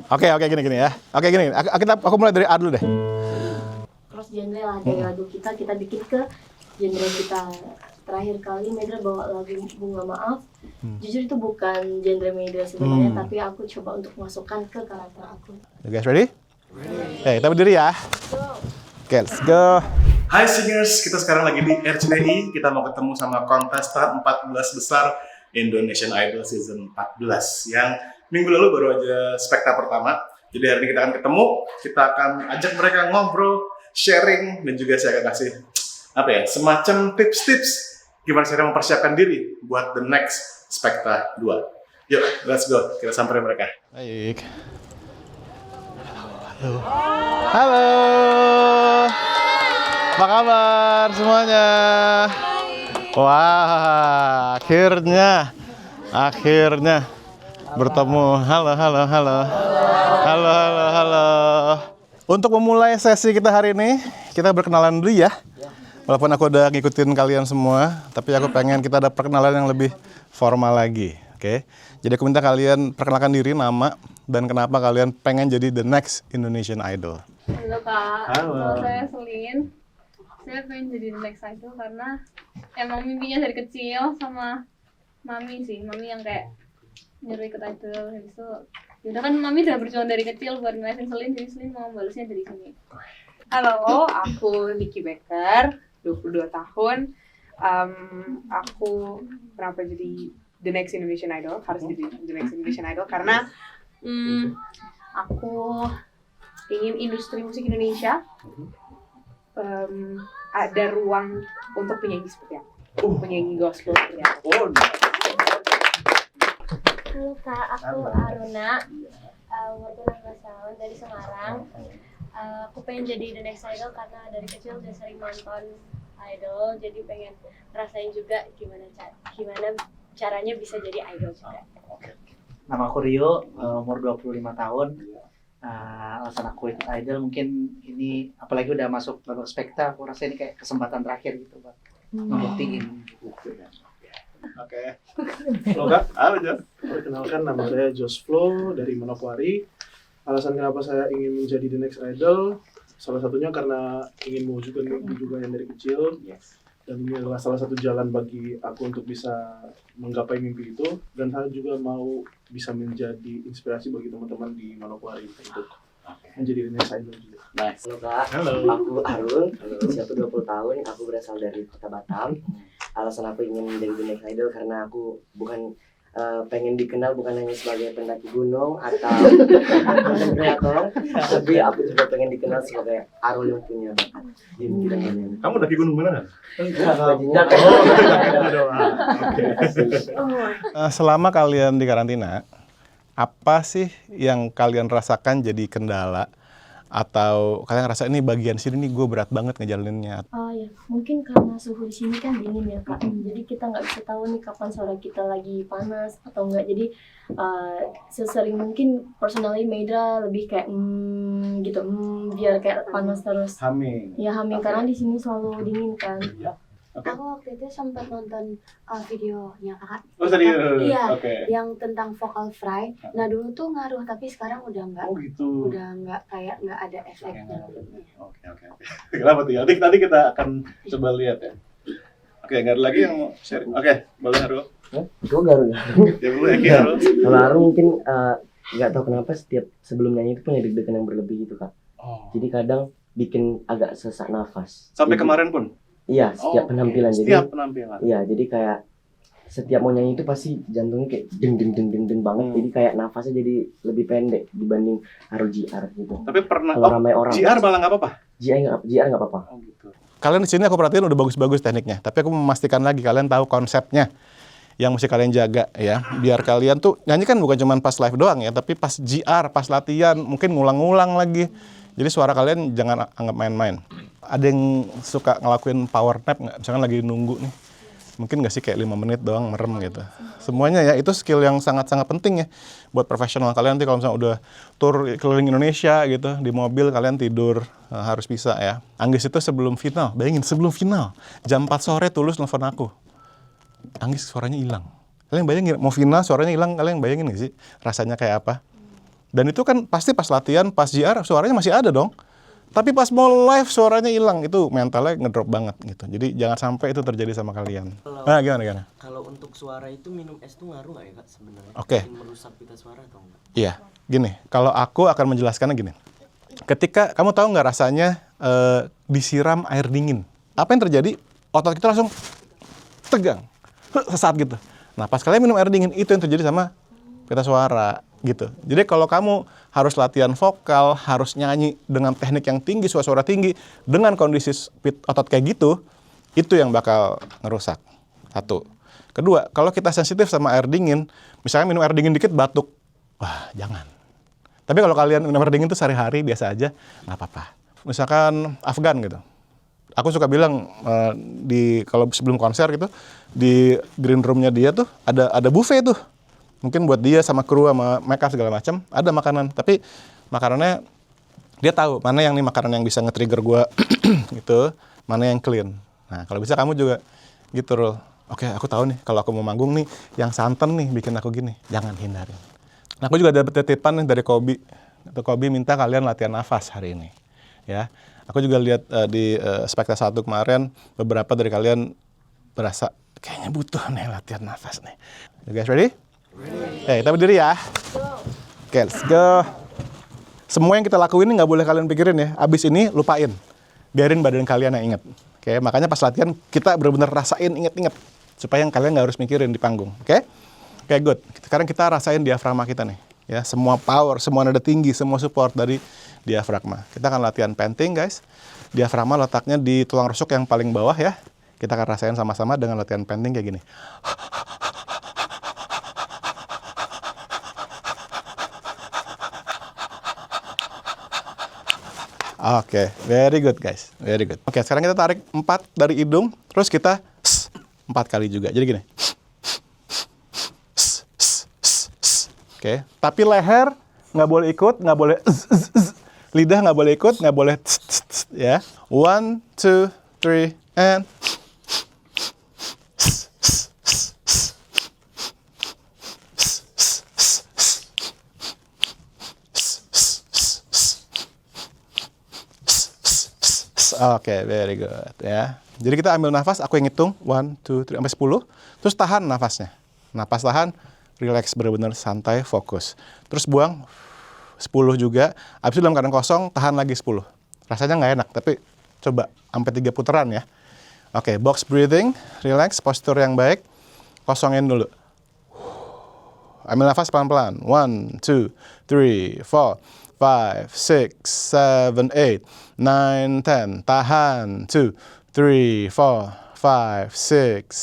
Oke, gini ya. Oke, gini. Aku mulai dari A dulu deh. Cross genre lah dari lagu kita bikin ke genre kita. Terakhir kali Medra bawa lagu Bunga Maaf. Jujur itu bukan genre Medra sebenarnya, tapi aku coba untuk masukkan ke karakter aku. You guys ready? Oke, kita berdiri ya. Oke, let's go. Hai singers, kita sekarang lagi di RCTI. Kita mau ketemu sama kontestan 14 besar Indonesian Idol Season 14 yang minggu lalu baru aja spekta pertama. Jadi hari ini kita akan ketemu, kita akan ajak mereka ngobrol, sharing, dan juga saya akan kasih semacam tips-tips gimana cara mempersiapkan diri buat the next spekta 2. Yuk, let's go, kita samperin mereka. Baik. Halo. Apa kabar semuanya? Wah, akhirnya bertemu. Halo. Untuk memulai sesi kita hari ini, kita berkenalan dulu ya. Walaupun aku udah ngikutin kalian semua, tapi aku pengen kita ada perkenalan yang lebih formal lagi. Oke? Jadi aku minta kalian perkenalkan diri, nama, dan kenapa kalian pengen jadi the next Indonesian Idol. Halo Kak, Halo. Saya Selin. Saya pengen jadi the next idol karena emang mimpinya dari kecil sama mami sih. Mami yang kayak nyuruh ikut idol. Habis itu, yaudah kan mami udah berjuang dari kecil buat ngeliatin Selin, jadi Selin mau balasnya dari sini. Halo, aku Niki Becker, 22 tahun. Aku kenapa jadi the next Indonesian Idol, harus jadi the next Indonesian Idol karena aku ingin industri musik Indonesia ada ruang untuk penyanyi seperti aku, penyanyi gospel seperti aku. Halo Kak, aku Aruna, umur 16 tahun dari Semarang. Aku pengen jadi the next idol karena dari kecil udah sering nonton idol, jadi pengen rasain juga gimana caranya bisa jadi idol juga. Nama aku Rio, umur 25 tahun. Alasan aku ikut idol mungkin ini, apalagi udah masuk babak spekta, aku rasa ini kayak kesempatan terakhir gitu buat ngebuktiin. Oke. Halo Kak, halo Jos. Perkenalkan, nama saya Jos Flo dari Manokwari. Alasan kenapa saya ingin menjadi the next idol, salah satunya karena ingin mewujudkan mimpi juga yang dari kecil. Dan ini adalah salah satu jalan bagi aku untuk bisa menggapai mimpi itu. Dan saya juga mau bisa menjadi inspirasi bagi teman-teman di Manokwari untuk menjadi the next idol juga. Halo Kak, Halo. aku Arun, usia aku 20 tahun, aku berasal dari kota Batam. Alasan aku ingin menjadi the next idol karena aku bukan pengen dikenal bukan hanya sebagai pendaki gunung atau content creator, tapi aku juga pengen dikenal sebagai Arul yang punya bakat di bidang ini. Kamu daki gunung beneran? Bajingan. Selama kalian di karantina, apa sih yang kalian rasakan jadi kendala? Atau kalian ngerasa ini bagian sini nih gue berat banget ngejalaninnya? Oh ya, mungkin karena suhu di sini kan dingin ya Kak. Jadi kita nggak bisa tahu nih kapan suara kita lagi panas atau enggak. Jadi sesering mungkin personally Medra lebih kayak gitu, biar kayak panas terus. Humming. Ya humming karena di sini selalu dingin kan. Aku waktu itu sempat nonton videonya Kakak. Oh serius? Iya, Oke. yang tentang vocal fry. Nah dulu tuh ngaruh, tapi sekarang udah enggak. Oh gitu. Udah enggak ada efeknya. Oke. Kenapa tuh? Nanti kita akan coba lihat ya. Oke, nggak ada lagi yang mau sharing. Oke, boleh Haru. Gue Garun. Ya boleh Eki Haru. Kalau Arul mungkin nggak tahu kenapa setiap sebelum nyanyi itu punya deg-degan yang berlebih gitu Kak. Oh. Jadi kadang bikin agak sesak nafas. Sampai Jadi, kemarin pun? Iya, setiap penampilan. Setiap penampilan? Iya, jadi kayak setiap mau nyanyi itu pasti jantungnya kayak deng banget. Jadi kayak nafasnya jadi lebih pendek dibanding Arul JR gitu. Tapi pernah, Kalau ramai orang. JR malah nggak apa-apa? JR nggak apa-apa. Oh gitu. Kalian di sini aku perhatiin udah bagus-bagus tekniknya, tapi aku memastikan lagi kalian tahu konsepnya yang mesti kalian jaga ya. Biar kalian tuh nyanyi kan bukan cuma pas live doang ya, tapi pas JR, pas latihan, mungkin ngulang-ngulang lagi. Jadi suara kalian jangan anggap main-main. Ada yang suka ngelakuin power nap nggak? Misalkan lagi nunggu nih, mungkin nggak sih kayak 5 menit doang merem gitu. Semuanya ya, itu skill yang sangat-sangat penting ya buat profesional kalian. Nanti kalau misalnya udah tour keliling Indonesia gitu, di mobil kalian tidur, harus bisa ya. Anggis itu sebelum final, bayangin sebelum final, jam 4 sore Tulus nelfon aku. Anggis suaranya hilang. Kalian bayangin, mau final suaranya hilang, kalian bayangin nggak sih rasanya kayak apa? Dan itu kan pasti pas latihan, pas JR suaranya masih ada dong. Tapi pas mau live suaranya hilang, itu mentalnya ngedrop banget gitu. Jadi jangan sampai itu terjadi sama kalian. Nah, gimana? Kalau untuk suara itu minum es tuh ngaruh nggak ya Kak sebenarnya? Oke. Bikin merusak pita suara atau enggak? Iya, gini. Kalau aku akan menjelaskannya gini. Ketika kamu tahu nggak rasanya disiram air dingin, apa yang terjadi? Otot kita langsung tegang, sesaat gitu. Nah, pas kalian minum air dingin, itu yang terjadi sama pita suara gitu. Jadi kalau kamu harus latihan vokal, harus nyanyi dengan teknik yang tinggi, suara tinggi, dengan kondisi otot kayak gitu, itu yang bakal ngerusak. Satu. Kedua, kalau kita sensitif sama air dingin, misalnya minum air dingin dikit batuk, wah jangan. Tapi kalau kalian minum air dingin itu sehari-hari biasa aja, nggak apa-apa. Misalkan Afgan gitu. Aku suka bilang kalau sebelum konser gitu, di green room-nya dia tuh ada buffet tuh. Mungkin buat dia sama kru sama make up segala macam ada makanan, tapi makanannya dia tahu mana yang nih makanan yang bisa nge-trigger gue gitu, mana yang clean. Nah kalau bisa kamu juga gitu Rul. Oke, aku tahu nih kalau aku mau manggung nih yang santan nih bikin aku gini, jangan hindarin. Nah, aku juga dapat titipan nih dari Kobi. Kobi minta kalian latihan nafas hari ini. Ya, aku juga lihat di Spekta 1 kemarin beberapa dari kalian berasa kayaknya butuh nih latihan nafas nih. You guys ready? Kita berdiri ya. Oke, let's go. Semua yang kita lakuin ini nggak boleh kalian pikirin ya. Abis ini lupain. Biarin badan kalian yang inget. Oke, makanya pas latihan kita benar-benar rasain, inget-inget. Supaya kalian nggak harus mikirin di panggung. Oke, good. Sekarang kita rasain diafragma kita nih. Ya, semua power, semua nada tinggi, semua support dari diafragma. Kita akan latihan panting, guys. Diafragma letaknya di tulang rusuk yang paling bawah ya. Kita akan rasain sama-sama dengan latihan panting kayak gini. Oke, very good guys, very good. Oke, sekarang kita tarik 4 dari hidung, terus kita 4 kali juga. Jadi gini. Oke, tapi leher nggak boleh ikut, nggak boleh lidah nggak boleh ikut, nggak boleh ya. 1, 2, 3, and Oke, very good ya. Jadi kita ambil nafas, aku yang hitung 1, 2, 3 sampai 10, terus tahan nafasnya. Napas tahan, relax, benar-benar santai, fokus. Terus buang 10 juga. Habis itu dalam keadaan kosong, tahan lagi 10. Rasanya nggak enak, tapi coba sampai 3 putaran ya. Oke, box breathing, relax, postur yang baik. Kosongin dulu. Ambil nafas pelan-pelan. 1, 2, 3, 4, 5, 6, 7, 8, 9, 10. Tahan. 2, 3, 4, 5, 6, 7,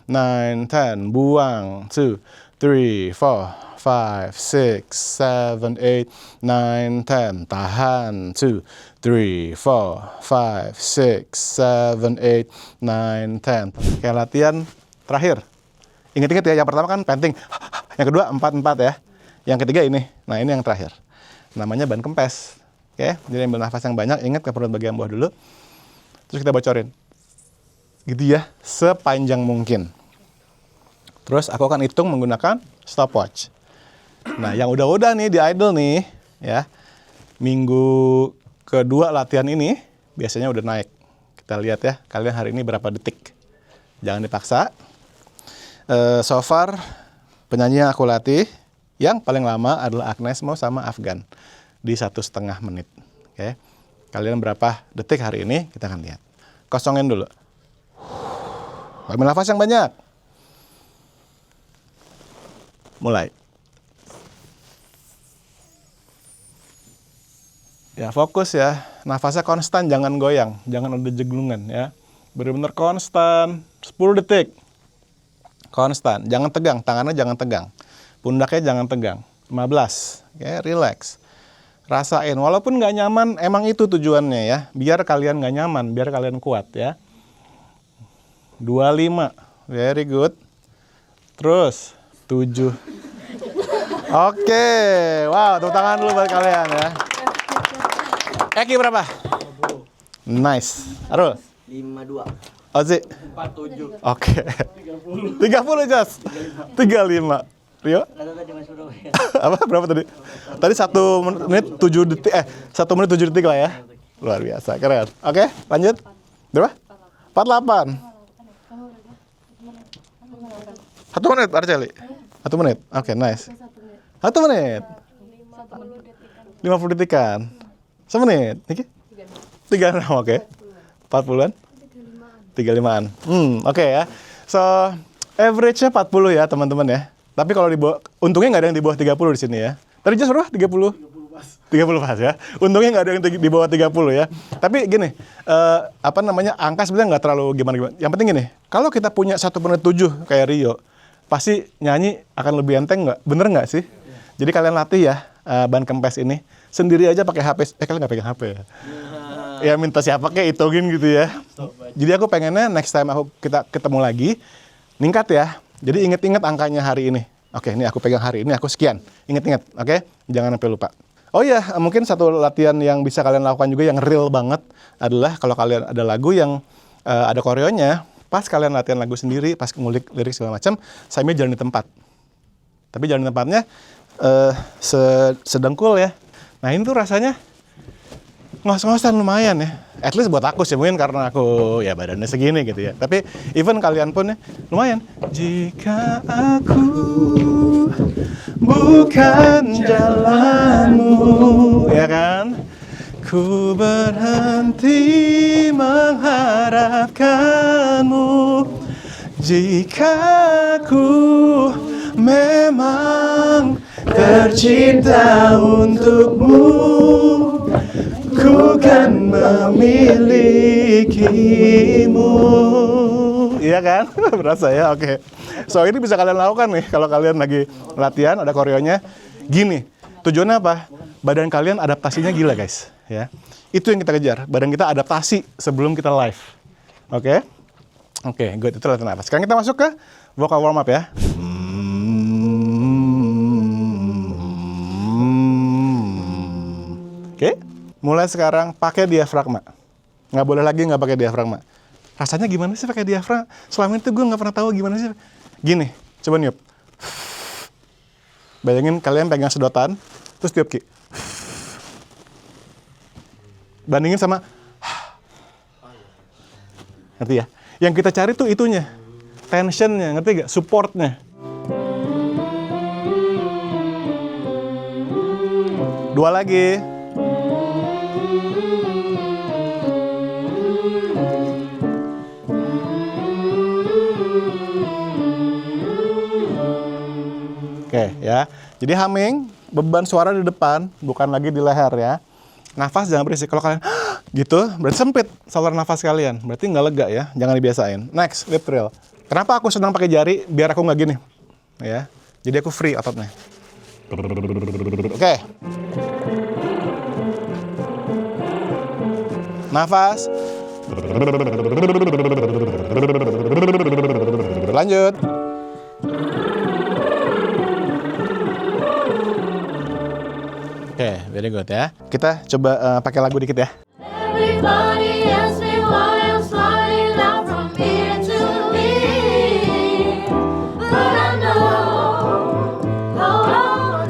8, 9, 10. Buang. 2, 3, 4, 5, 6, 7, 8, 9, 10. Tahan. 2, 3, 4, 5, 6, 7, 8, 9, 10. Kayak latihan terakhir. Ingat-ingat ya, yang pertama kan panting. Yang kedua 4-4 ya. Yang ketiga ini. Nah, ini yang terakhir. Namanya ban kempes. Oke, jadi ambil nafas yang banyak, ingat ke perut bagian bawah dulu. Terus kita bocorin. Gitu ya, sepanjang mungkin. Terus aku akan hitung menggunakan stopwatch. Nah, yang udah-udah nih di Idol nih, ya. Minggu kedua latihan ini biasanya udah naik. Kita lihat ya, kalian hari ini berapa detik. Jangan dipaksa. So far, penyanyi yang aku latih, yang paling lama adalah Agnes Mo sama Afgan. Di 1,5 menit. Oke. Kalian berapa detik hari ini? Kita akan lihat. Kosongin dulu. Ambil nafas yang banyak. Mulai. Ya, fokus ya. Nafasnya konstan, jangan goyang. Jangan ada jeglungan ya. Benar-benar konstan. 10 detik. Konstan. Jangan tegang. Tangannya jangan tegang. Pundaknya jangan tegang. 15. Oke, relax. Rasain. Walaupun nggak nyaman, emang itu tujuannya ya. Biar kalian nggak nyaman. Biar kalian kuat ya. 25. Very good. Terus. 7. Oke. Wow, tepuk tangan dulu buat kalian ya. Eki berapa? Nice. Arul? 52. Ozi? 47. Oke. 30 Jas? 35. Rio? Apa? Berapa tadi? Tadi 1 menit 7 detik, 1 menit 7 detik lah ya. Luar biasa, keren. Oke, lanjut. Berapa? 48. 1 menit, Arceli. 1 menit. Oke, nice. 1 menit. 50 detikan. 1 menit. Oke. 36, oke. 40-an? 35-an. Oke ya. So, average-nya 40 ya, teman-teman ya. Tapi kalau di bawah, untungnya nggak ada yang di bawah 30 di sini ya. Tadi just berapa? 30? 30 pas ya. Untungnya nggak ada yang di bawah 30 ya. Tapi gini, angka sebenarnya nggak terlalu gimana-gimana. Yang penting gini, kalau kita punya 1 menit 7 kayak Rio, pasti nyanyi akan lebih enteng nggak? Bener nggak sih? Jadi kalian latih ya, ban kempes ini. Sendiri aja pakai HP. Kalian nggak pegang HP ya? Ya minta siapa kayak hitungin gitu ya. Jadi aku pengennya next time kita ketemu lagi, ningkat ya. Jadi inget-inget angkanya hari ini. Oke, ini aku pegang hari ini, aku sekian. Inget-inget, oke? Jangan sampai lupa. Oh iya, mungkin satu latihan yang bisa kalian lakukan juga yang real banget adalah kalau kalian ada lagu yang ada koreonya, pas kalian latihan lagu sendiri, pas ngulik lirik segala macam, sambil jalan di tempat. Tapi jalan di tempatnya sedengkul ya. Nah ini tuh rasanya ngos-ngosan lumayan ya. At least buat aku sih, mungkin karena aku ya badannya segini gitu ya. Tapi even kalian pun ya lumayan. Jika aku bukan jalanmu, ya kan? Ku berhenti mengharapkanmu. Jika aku memang tercipta untukmu, ku kan memilikimu. Iya kan? Berasa ya? Oke. So ini bisa kalian lakukan nih kalau kalian lagi latihan, ada koreonya. Gini, tujuannya apa? Badan kalian adaptasinya gila guys. Ya, itu yang kita kejar. Badan kita adaptasi sebelum kita live. Oke? Oke, good. Itu latihan apa? Sekarang kita masuk ke vocal warm up ya. Oke, mulai sekarang pakai diafragma. Nggak boleh lagi nggak pakai diafragma. Rasanya gimana sih pakai diafragma? Selama itu gue nggak pernah tahu gimana sih. Gini, coba niup. Bayangin kalian pegang sedotan, terus tiup ki. Bandingin sama, ngerti ya? Yang kita cari tuh itunya, tensionnya, ngerti gak? Supportnya. Dua lagi. Oke ya, jadi humming, beban suara di depan, bukan lagi di leher ya. Nafas jangan berisik, kalau kalian gitu, berarti sempit saluran nafas kalian, berarti nggak lega ya, jangan dibiasain. Next, lip trill. Kenapa aku senang pakai jari? Biar aku nggak gini, ya. Jadi aku free ototnya. Oke. Nafas. Lanjut. Oke, very good ya. Kita coba pakai lagu dikit ya. Everybody asks me why I'm smiling out from ear to ear, but I know,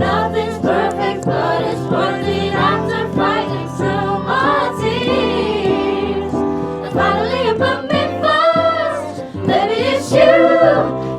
nothing's perfect, but it's worth it after fighting through my tears. And finally you put me first, baby it's you.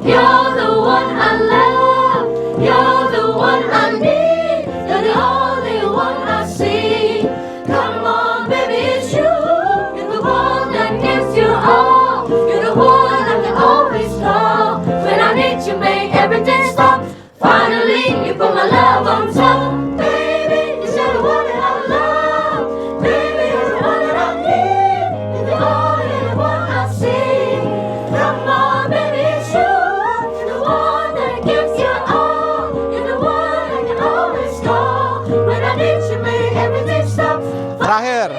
You're the one I love, you're the one I need, you're the only one I see. Come on, baby, it's you. You're the one that gives you all. You're the one I can always call. When I need you, make everything stop. Finally, you put my love on top. Baby, you're the one that I love. Baby, you're the one that I need. You're the only one I see. Come on, baby, it's you. You're the one that gives you all. You're the one I can always call. When I need you, make everything stop. Terakhir.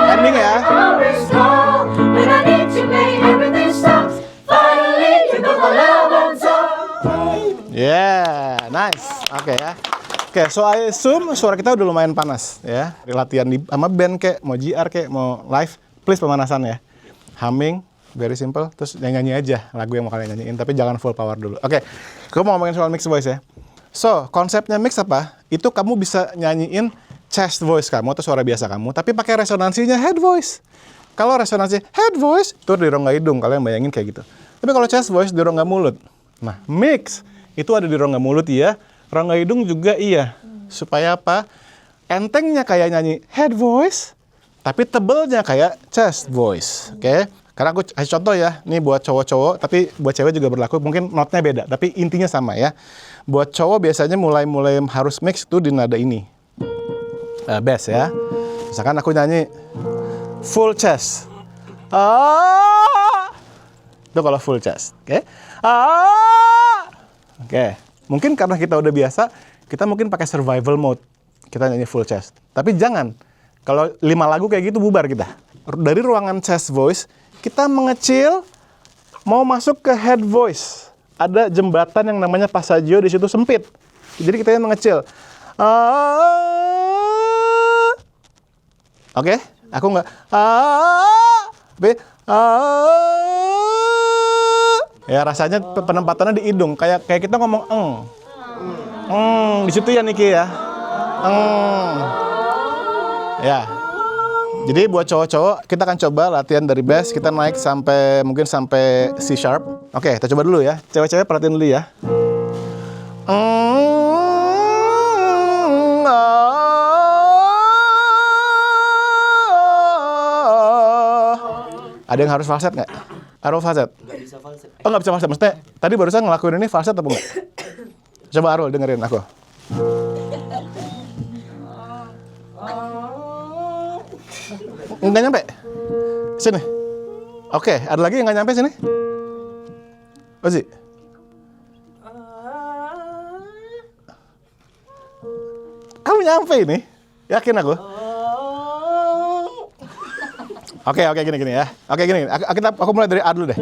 Ending ya. Yeah, Oke ya. Oke, so I assume suara kita udah lumayan panas ya. Latihan di sama band kek, mau GR kek, mau live, please pemanasan ya. Humming, very simple, terus nyanyi aja lagu yang mau kalian nyanyiin, tapi jangan full power dulu. Oke, gue mau ngomongin soal mix voice ya. So, konsepnya mix apa? Itu kamu bisa nyanyiin chest voice kamu atau suara biasa kamu, tapi pakai resonansinya head voice. Kalau resonansi head voice, itu di rongga hidung, kalian bayangin kayak gitu. Tapi kalau chest voice di rongga mulut. Nah, mix itu ada di rongga mulut ya, rongga hidung juga iya. Supaya apa? Entengnya kayak nyanyi head voice, tapi tebelnya kayak chest voice. Oke? Karena aku kasih contoh ya, ini buat cowok-cowok, tapi buat cewek juga berlaku, mungkin notnya beda, tapi intinya sama ya. Buat cowok biasanya mulai harus mix itu di nada ini. Bass ya. Misalkan aku nyanyi full chest. Itu kalau full chest, oke? Oke. Mungkin karena kita udah biasa, kita mungkin pakai survival mode. Kita nyanyi full chest. Tapi jangan. Kalau 5 lagu kayak gitu bubar kita. Dari ruangan chest voice, kita mengecil mau masuk ke head voice. Ada jembatan yang namanya passaggio di situ sempit. Jadi kita yang mengecil. Oke, aku nggak. Ya rasanya penempatannya di hidung, kayak kita ngomong di situ ya Niki ya. Ya. Jadi buat cowok-cowok kita akan coba latihan dari bass, kita naik sampai mungkin sampai C sharp. Oke, kita coba dulu ya. Cewek-cewek perhatiin dulu ya. Ada yang harus falset nggak? Arul falset? Nggak bisa falset. Oh nggak bisa falset, maksudnya tadi barusan ngelakuin ini falset apa nggak? Coba Arul dengerin aku. Nggak nyampe? Sini. Oke, ada lagi yang nggak nyampe sini? Ozi? Kamu nyampe ini? Yakin aku? Oke, gini ya. Oke, gini. Aku mulai dari A dulu deh.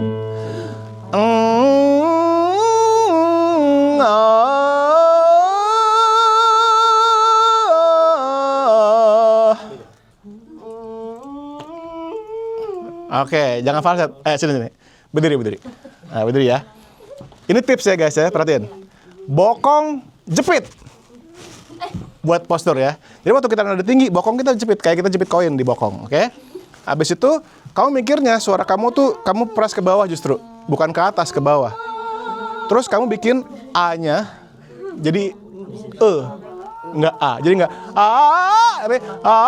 Oke, jangan falset. Sini. Berdiri. Nah, berdiri ya. Ini tips ya guys ya, perhatiin. Bokong jepit. Buat postur ya. Jadi waktu kita nada tinggi, bokong kita jepit. Kayak kita jepit koin di bokong, oke? Habis itu, kamu mikirnya suara kamu tuh, kamu press ke bawah justru. Bukan ke atas, ke bawah. Terus kamu bikin A-nya jadi E. Nggak A. Jadi nggak A. Tapi A.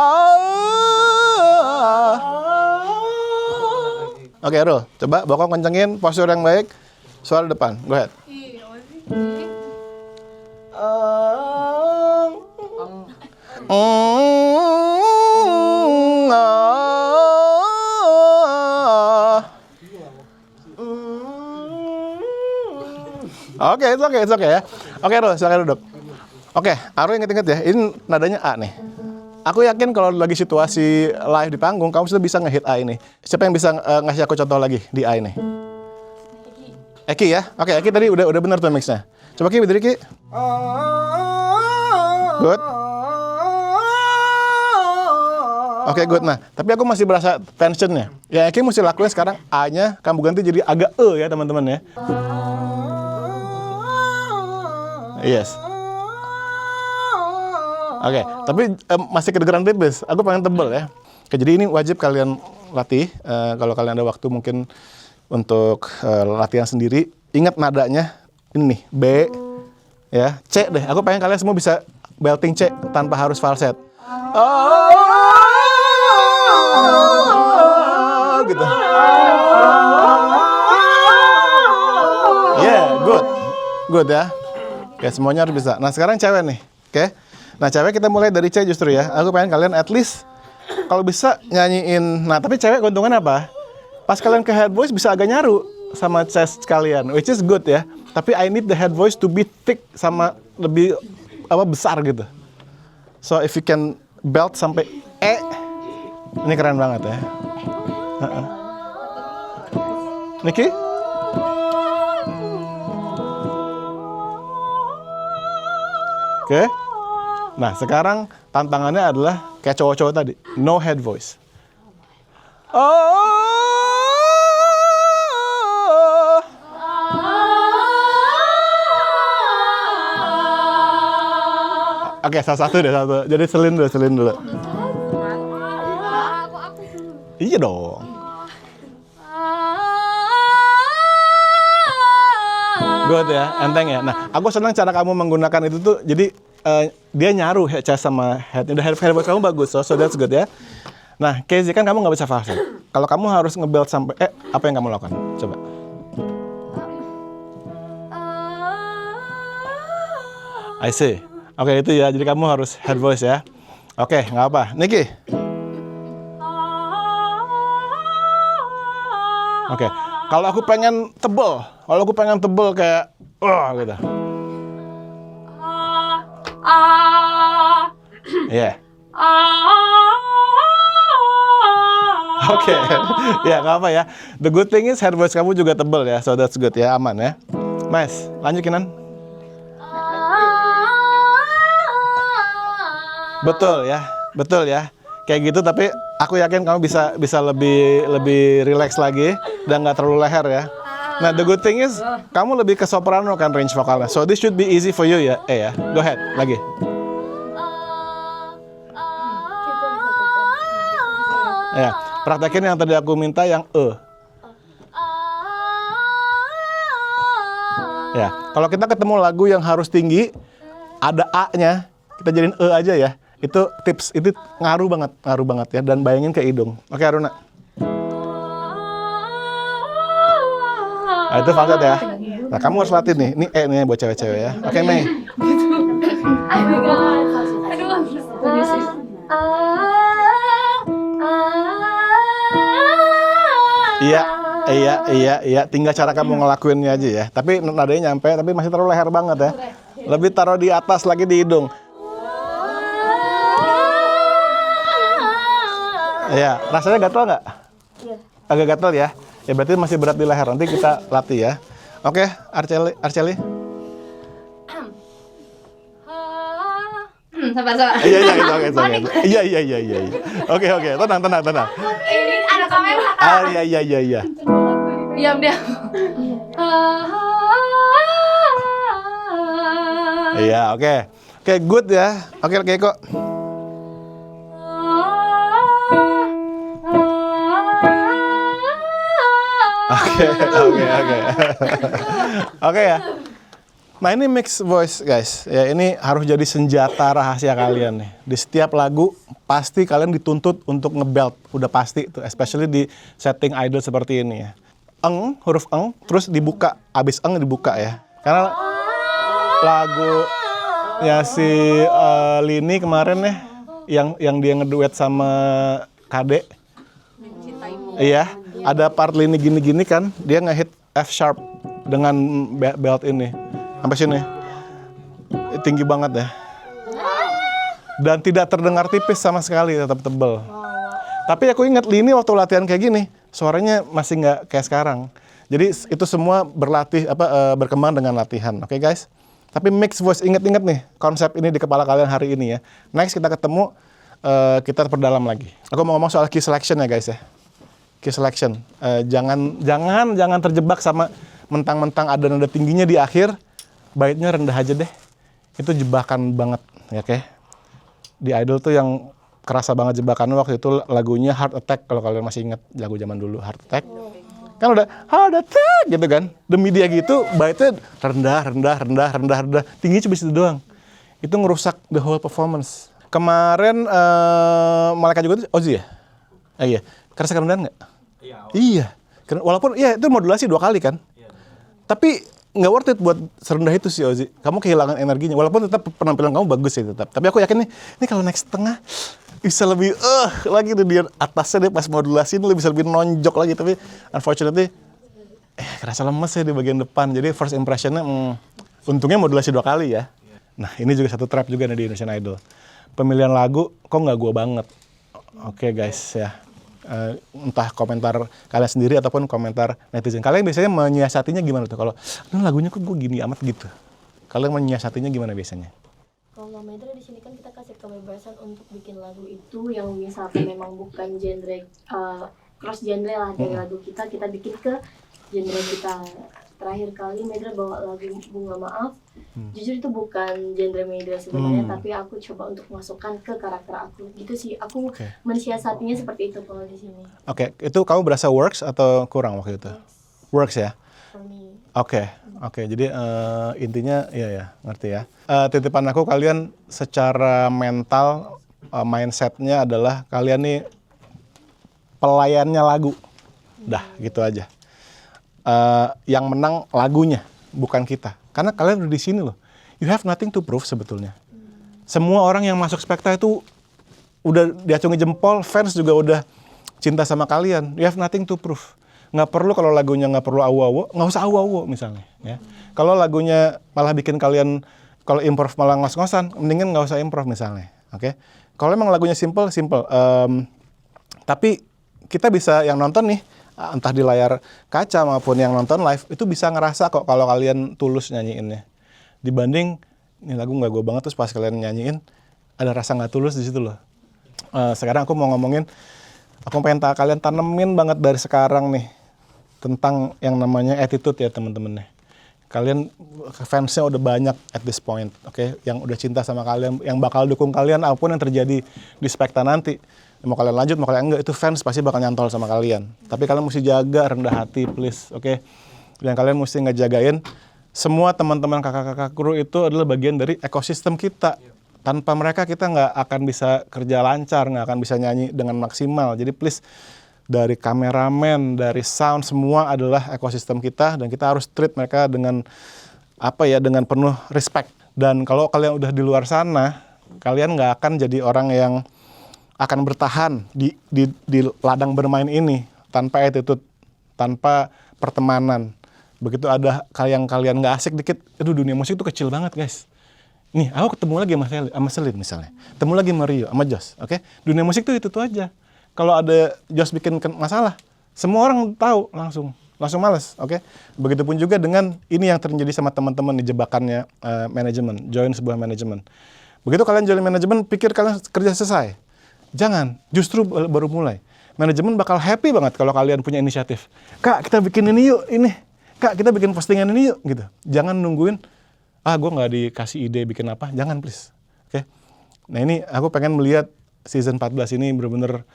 Oke, Rul. Coba bokong kencengin, postur yang baik. Suara depan. Go ahead. Oke, it's okay ya. Oke, Rul, silakan duduk. Oke, Aru inget-inget ya, ini nadanya A nih. Aku yakin kalau lagi situasi live di panggung, kamu sudah bisa nge-hit A ini. Siapa yang bisa ngasih aku contoh lagi di A ini? Eki ya? Oke, Eki tadi udah bener tuh mix-nya. Coba Ki, berdiri Ki. Good. Oke, good. Nah, tapi aku masih berasa tensionnya. Ya, Eki mesti lakuin sekarang A-nya, kamu ganti jadi agak E ya teman-teman ya. Yes. Oke, tapi masih kedengeran tipis. Aku pengen tebel ya. Oke, jadi ini wajib kalian latih. Kalau kalian ada waktu mungkin untuk latihan sendiri. Ingat nadanya ini nih, B, ya, C deh. Aku pengen kalian semua bisa belting C tanpa harus falset. Gitu. Yeah, good ya. Oke, semuanya harus bisa. Nah, sekarang cewek nih. Oke. Nah, cewek kita mulai dari C justru ya. Aku pengen kalian at least kalau bisa nyanyiin. Nah, tapi cewek keuntungan apa? Pas kalian ke head voice bisa agak nyaru sama chest kalian, which is good ya. Tapi I need the head voice to be thick sama lebih besar gitu. So if you can belt sampai E, ini keren banget ya. Niki? Oke. Nah, sekarang tantangannya adalah kayak cowok-cowok tadi, no head voice. Oke, salah satu deh, satu. Jadi selin dulu. Iya dong. Good ya, enteng ya. Nah, aku senang cara kamu menggunakan itu tuh. Jadi dia nyaruh chest sama head. Udah head voice kamu bagus, so that's good ya. Nah, Casey kan kamu nggak bisa falset. Kalau kamu harus nge-build sampai apa yang kamu lakukan? Coba. I see. Oke, itu ya. Jadi kamu harus head voice ya. Oke, nggak apa. Niki. Oke. Kalau aku pengen tebel kayak gitu. Iya. Oke. Ya, nggak apa ya. The good thing is head voice kamu juga tebel ya. So that's good ya, aman ya. Mas, lanjut Kinan. Betul ya. Kayak gitu, tapi aku yakin kamu bisa lebih relax lagi dan nggak terlalu leher ya. Nah, the good thing is kamu lebih ke soprano kan range vokalnya. So this should be easy for you ya. Ya. Go ahead, lagi. Ya, praktekin yang tadi aku minta yang Ya, kalau kita ketemu lagu yang harus tinggi, ada A-nya, kita jadiin aja ya. Itu tips, itu ngaruh banget ya, dan bayangin ke hidung. Oke, Aruna. Nah, itu falset ya. Nah, kamu harus latih nih. Ini nih buat cewek-cewek ya. Oke, Mei. Iya. Tinggal cara kamu ngelakuinnya aja ya. Tapi nadanya nyampe, tapi masih terlalu leher banget ya. Lebih taruh di atas lagi di hidung. Iya, rasanya gatel nggak? Iya. Agak gatel ya? Ya berarti masih berat di leher. Nanti kita latih ya. Oke, Arceli. Sabar. Iya, Oke. Tenang. Ini ada kamera. Iya. Diam. Iya, oke. Oke, good ya. Oke kok. Oke ya. Nah, ini mix voice guys. Ya, ini harus jadi senjata rahasia kalian nih. Di setiap lagu pasti kalian dituntut untuk ngebelt, udah pasti itu, especially di setting idol seperti ini ya. Huruf terus dibuka, abis dibuka ya. Karena lagu ya si Lini kemarin ya, yang dia ngeduet sama Kade. Iya, ada part Lini gini-gini kan, dia ngehit F sharp dengan belt ini. Sampai sini. Tinggi banget ya. Dan tidak terdengar tipis sama sekali, tetap tebel. Tapi aku ingat Lini waktu latihan kayak gini, suaranya masih nggak kayak sekarang. Jadi itu semua berkembang dengan latihan. Oke, guys? Tapi mix voice, inget-inget nih konsep ini di kepala kalian hari ini ya. Next kita ketemu, kita perdalam lagi. Aku mau ngomong soal key selection ya guys ya. Key selection. Jangan terjebak sama mentang-mentang ada nada tingginya di akhir, baitnya rendah aja deh. Itu jebakan banget ya, oke? Di Idol tuh yang kerasa banget jebakannya waktu itu lagunya Heart Attack, kalau kalian masih ingat lagu zaman dulu Heart Attack. Kan udah Heart Attack gitu kan. Demi dia gitu baitnya rendah. Tinggi cuma situ doang. Itu ngerusak the whole performance. Kemarin Malaikat juga tuh Ozzy ya? Iya. Kerasa kerendahan nggak? Iya. Walaupun ya itu modulasi 2 kali kan. Tapi nggak worth it buat serendah itu sih Ozzy. Kamu kehilangan energinya. Walaupun tetap penampilan kamu bagus sih tetap. Tapi aku yakin nih kalau next tengah bisa lebih lagi tuh di atasnya deh pas modulasi ini bisa lebih nonjok lagi. Tapi unfortunately kerasa lemes ya di bagian depan. Jadi first impressionnya untungnya modulasi 2 kali ya. Nah ini juga satu trap juga nih di Indonesian Idol. Pemilihan lagu kok nggak gua banget. Oke guys ya. Entah komentar kalian sendiri ataupun komentar netizen. Kalian biasanya menyiasatinya gimana tuh? Kalau lagunya kok gue gini amat gitu. Kalian menyiasatinya gimana biasanya? Kalau Medra di sini kan kita kasih kebebasan untuk bikin lagu itu yang misalkan memang bukan genre cross genre lah dari lagu kita bikin ke genre kita. Terakhir kali Medra bawa lagu Bunga Maaf, jujur itu bukan genre Medra sebenarnya, tapi aku coba untuk masukkan ke karakter aku. Gitu sih, aku mensiasatinya seperti itu kalau di sini. Oke, itu kamu berasa works atau kurang waktu itu? Works ya? For me. Oke. Jadi intinya ya ngerti ya. Titipan aku kalian secara mental mindsetnya adalah kalian nih pelayannya lagu, dah gitu aja. Yang menang lagunya bukan kita, karena kalian udah di sini loh. You have nothing to prove sebetulnya. Semua orang yang masuk Spekta itu udah diacungi jempol, fans juga udah cinta sama kalian. You have nothing to prove. Nggak perlu kalau lagunya nggak perlu awu-awu, nggak usah awu-awu misalnya. Ya. Kalau lagunya malah bikin kalian, kalau improv malah ngos-ngosan, mendingan nggak usah improv misalnya. Oke? Kalau emang lagunya simple. Tapi kita bisa yang nonton nih, entah di layar kaca maupun yang nonton live, itu bisa ngerasa kok kalau kalian tulus nyanyiinnya. Dibanding, ini lagu nggak gue banget, terus pas kalian nyanyiin, ada rasa nggak tulus di situ loh. Sekarang aku mau ngomongin, aku pengen kalian tanemin banget dari sekarang nih, tentang yang namanya attitude ya teman-teman nih. Kalian fansnya udah banyak at this point, oke? Yang udah cinta sama kalian, yang bakal dukung kalian apapun yang terjadi di Spekta nanti. Mau kalian lanjut, mau kalian enggak, itu fans pasti bakal nyantol sama kalian. Tapi kalian mesti jaga rendah hati, please, oke? Dan kalian mesti ngejagain semua teman-teman kakak-kakak kru itu adalah bagian dari ekosistem kita. Tanpa mereka kita nggak akan bisa kerja lancar, nggak akan bisa nyanyi dengan maksimal. Jadi please, dari kameramen, dari sound, semua adalah ekosistem kita dan kita harus treat mereka dengan dengan penuh respect. Dan kalau kalian udah di luar sana, kalian nggak akan jadi orang yang akan bertahan di ladang bermain ini tanpa attitude, tanpa pertemanan. Begitu ada yang kalian nggak asik dikit, aduh dunia musik itu kecil banget guys. Nih, aku ketemu lagi sama Selin misalnya, ketemu lagi sama Rio, sama Jos, oke? Dunia musik tuh itu aja. Kalau ada Jos bikin masalah, semua orang tahu langsung males, oke? Begitupun juga dengan ini yang terjadi sama teman-teman di jebakannya manajemen, join sebuah manajemen. Begitu kalian join manajemen, pikir kalian kerja selesai. Jangan, justru baru mulai. Manajemen bakal happy banget kalau kalian punya inisiatif. Kak, kita bikin ini yuk, ini. Kak, kita bikin postingan ini yuk, gitu. Jangan nungguin, gue nggak dikasih ide bikin apa, jangan please, oke? Nah ini aku pengen melihat season 14 ini bener-bener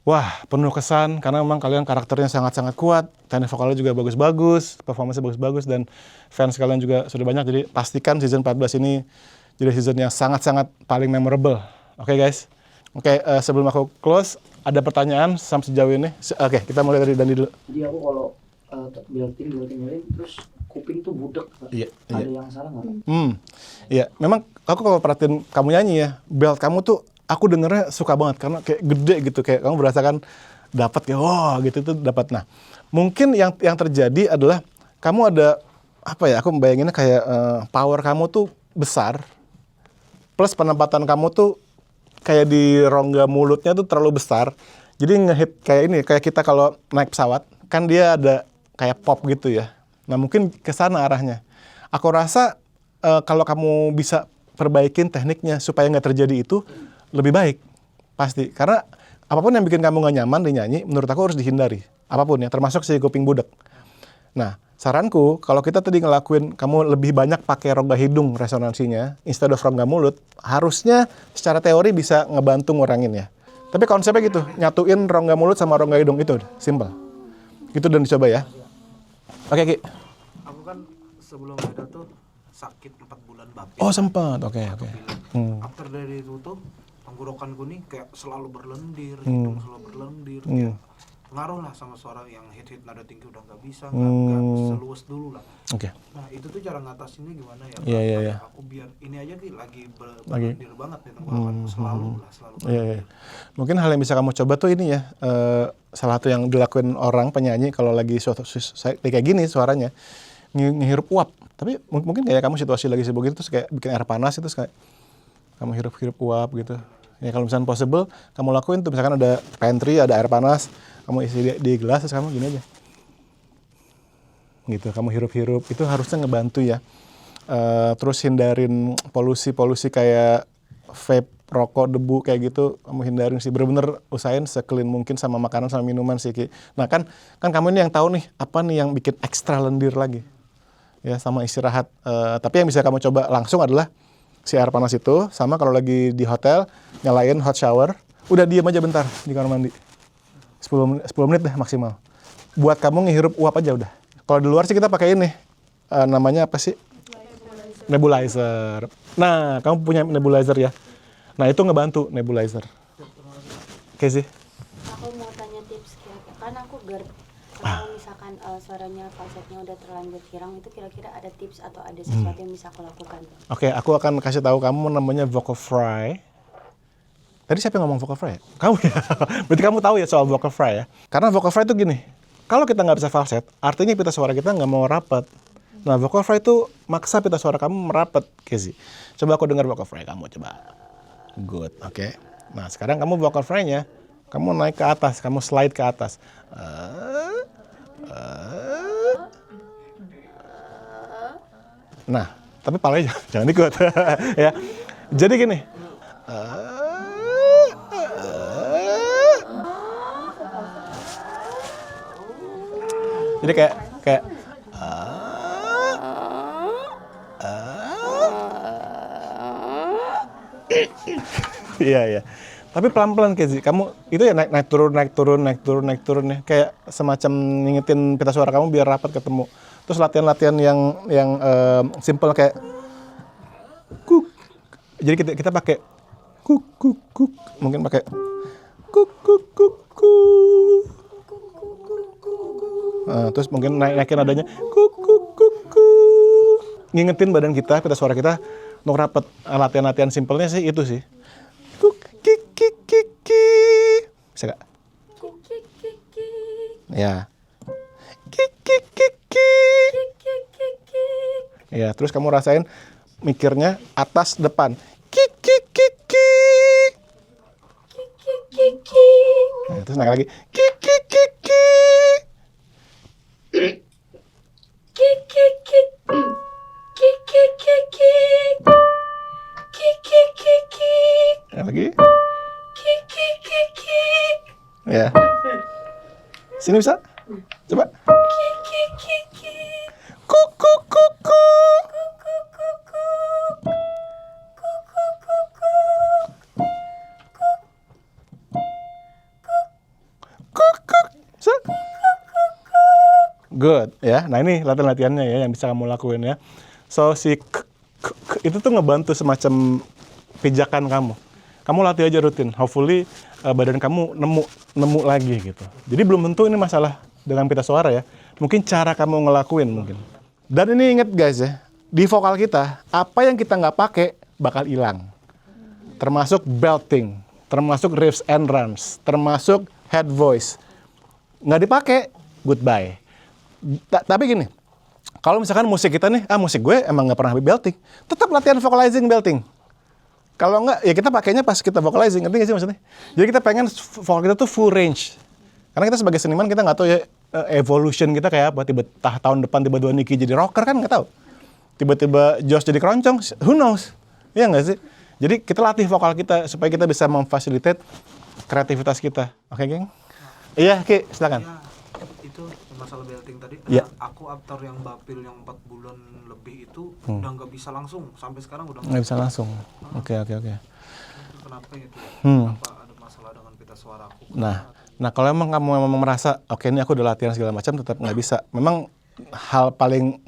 wah, penuh kesan karena memang kalian karakternya sangat-sangat kuat, teknik vokalnya juga bagus-bagus, performanya bagus-bagus, dan fans kalian juga sudah banyak. Jadi pastikan season 14 ini jadi season yang sangat-sangat paling memorable. Oke guys? Oke, sebelum aku close, ada pertanyaan sampai sejauh ini? Oke, kita mulai dari Dandi dulu. Jadi aku kalau belting terus kuping tuh budek. Iya, ada yang salah nggak? Iya, memang aku kalau perhatiin kamu nyanyi ya, belt kamu tuh aku dengernya suka banget karena kayak gede gitu, kayak kamu berasakan dapat kayak wah gitu tuh dapat. Nah, mungkin yang terjadi adalah kamu ada aku membayanginnya kayak power kamu tuh besar plus penempatan kamu tuh kayak di rongga mulutnya tuh terlalu besar. Jadi ngehit kayak ini, kayak kita kalau naik pesawat kan dia ada kayak pop gitu ya. Nah, mungkin ke sana arahnya. Aku rasa kalau kamu bisa perbaikin tekniknya supaya nggak terjadi itu, lebih baik, pasti. Karena apapun yang bikin kamu gak nyaman dinyanyi, menurut aku harus dihindari. Apapun ya, termasuk si kuping budek. Nah, saranku, kalau kita tadi ngelakuin, kamu lebih banyak pakai rongga hidung resonansinya, instead of rongga mulut, harusnya secara teori bisa ngebantu ngurangin ya. Tapi konsepnya gitu, nyatuin rongga mulut sama rongga hidung, itu simple. Gitu dan dicoba ya. Oke, Ki. Aku kan sebelum ada tuh sakit 4 bulan bapak. Oh, sempat. Oke. After dari itu tuh tenggorokanku nih kayak selalu berlendir, hidung selalu berlendir, kayak pengaruh lah sama suara yang hit nada tinggi udah nggak bisa, nggak seluas dulu lah. Oke. Nah itu tuh cara ngatasinnya gimana ya? Iya. Aku biar ini aja Ki lagi berlendir banget nih tenggorokanku selalu. Iya. Mungkin hal yang bisa kamu coba tuh ini ya, salah satu yang dilakuin orang penyanyi kalau lagi kayak gini suaranya, ngehirup uap. Tapi mungkin kayak kamu situasi lagi sibuk gitu, terus kayak bikin air panas itu kayak kamu hirup uap gitu. Ya kalau misalnya possible, kamu lakuin tuh misalkan ada pantry, ada air panas, kamu isi di gelas, terus kamu gini aja. Gitu, kamu hirup-hirup, itu harusnya ngebantu ya. Terus hindarin polusi kayak vape, rokok, debu kayak gitu, kamu hindarin sih. Bener-bener usahain se-clean mungkin sama makanan sama minuman sih, Ki. Nah kan kamu ini yang tahu nih apa nih yang bikin ekstra lendir lagi. Ya sama istirahat. Tapi yang bisa kamu coba langsung adalah si air panas itu, sama kalau lagi di hotel nyalain hot shower, udah diem aja bentar di kamar mandi. 10 menit deh maksimal. Buat kamu ngehirup uap aja udah. Kalau di luar sih kita pakai ini. Namanya apa sih? Nebulizer. Nah, kamu punya nebulizer ya? Nah, itu ngebantu nebulizer. Oke sih. Aku mau tanya tips kira-kira. Kan aku GERD. Kalau misalkan suaranya falsetnya udah terlanjur hilang, itu kira-kira ada tips atau ada sesuatu yang bisa aku lakukan? Oke, aku akan kasih tahu kamu namanya vocal fry. Tadi siapa yang ngomong vocal fry ya? Kamu ya? Berarti kamu tahu ya soal vocal fry ya? Karena vocal fry itu gini, kalau kita nggak bisa falset, artinya pita suara kita nggak mau rapat. Nah, vocal fry itu maksa pita suara kamu merapat, Kezi. Coba aku dengar vocal fry kamu, coba. Good, oke. Nah, sekarang kamu vocal fry-nya, kamu naik ke atas, kamu slide ke atas. Nah, tapi palanya jangan ikut. Ya. Jadi gini. Jadi kayak iya. Tapi pelan-pelan Kezi, kamu itu ya naik turun ya. Kayak semacam ngingetin pita suara kamu biar rapat ketemu. Terus latihan-latihan yang simple kayak kuk. Jadi kita pakai kuk. Mungkin pakai kuk. Terus mungkin naikin nadanya kuk. Ngingetin badan kita, pita suara kita untuk rapat. Latihan-latihan simpelnya sih itu sih. Kuk, kik. Bisa gak? Ya. Kik. Ya, terus kamu rasain mikirnya atas depan. Kik. Nah, terus naik lagi. Kik. Lagi. Ya. Sini bisa? Coba. Kuk. Bisa? Good, ya. Nah ini latihan-latihannya ya yang bisa kamu lakuin ya. So si itu tuh ngebantu semacam pijakan kamu. Kamu latih aja rutin. Hopefully badan kamu nemu lagi gitu. Jadi belum tentu ini masalah dengan pita suara ya. Mungkin cara kamu ngelakuin mungkin. Dan ini inget guys ya, di vokal kita apa yang kita nggak pakai bakal hilang. Termasuk belting, termasuk riffs and runs, termasuk head voice. Nggak dipakai, goodbye. Tapi gini, kalau misalkan musik kita nih, musik gue emang nggak pernah belting, tetap latihan vocalizing belting. Kalau nggak, ya kita pakainya pas kita vocalizing, ngerti nggak sih maksudnya? Jadi kita pengen vokal kita tuh full range. Karena kita sebagai seniman, kita nggak tahu ya evolution kita kayak apa. Tiba-tiba tahun depan tiba-tiba Nicky jadi rocker kan nggak tau. Tiba-tiba Josh jadi keroncong, who knows? Iya nggak sih? Jadi kita latih vokal kita supaya kita bisa memfasilitate kreativitas kita. Oke, geng? Iya, Ki, silakan. Ya, itu masalah belting tadi. Ya. Aku aktor yang bapil yang 4 bulan lebih itu udah nggak bisa langsung. Sampai sekarang udah Nggak bisa langsung. Oke. Itu kenapa itu? Kenapa ada masalah dengan pita suara aku? Nah kalau emang kamu merasa oke ini aku udah latihan segala macam tetap nggak bisa. Memang hal paling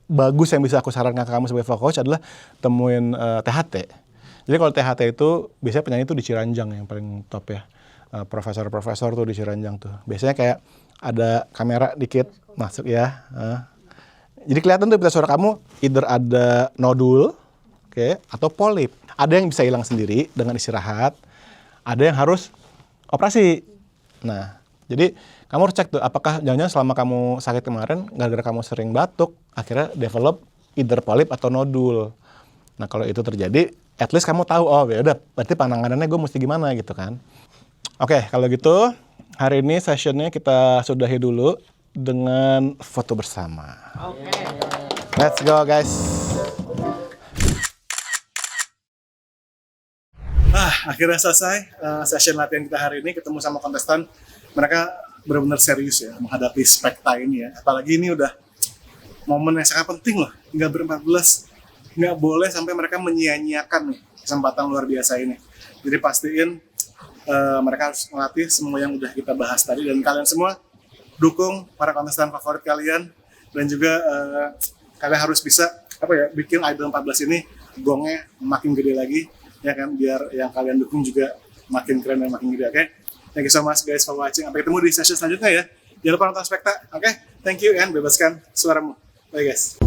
bagus yang bisa aku sarankan ke kamu sebagai vocal coach adalah temuin THT. Jadi kalau THT itu biasanya penyanyi itu di Ciranjang yang paling top ya. Profesor tuh di Ciranjang tuh. Biasanya kayak ada kamera dikit masuk ya. Jadi kelihatan tuh pita suara kamu either ada nodul, atau polip. Ada yang bisa hilang sendiri dengan istirahat. Ada yang harus operasi. Nah, jadi kamu harus cek tuh apakah jangan-jangan selama kamu sakit kemarin gara-gara kamu sering batuk akhirnya develop either polip atau nodul. Nah, kalau itu terjadi, at least kamu tahu ya udah berarti penanganannya gue mesti gimana gitu kan. Oke, kalau gitu hari ini sessionnya kita sudahi dulu dengan foto bersama. Oke. Let's go guys. Akhirnya selesai session latihan kita hari ini, ketemu sama kontestan. Mereka benar-benar serius ya menghadapi spekta ini ya. Apalagi ini udah momen yang sangat penting loh. Tinggal ber-14, nggak boleh sampai mereka menyia-nyiakan nih kesempatan luar biasa ini. Jadi pastiin mereka harus melatih semua yang udah kita bahas tadi, dan kalian semua dukung para kontestan favorit kalian, dan juga kalian harus bisa bikin Idol 14 ini gongnya makin gede lagi ya kan, biar yang kalian dukung juga makin keren dan makin gede. Oke, thank you so much guys for watching. Sampai ketemu di session selanjutnya ya. Jangan lupa nonton Spekta. Oke, thank you and bebaskan suaramu. Bye guys.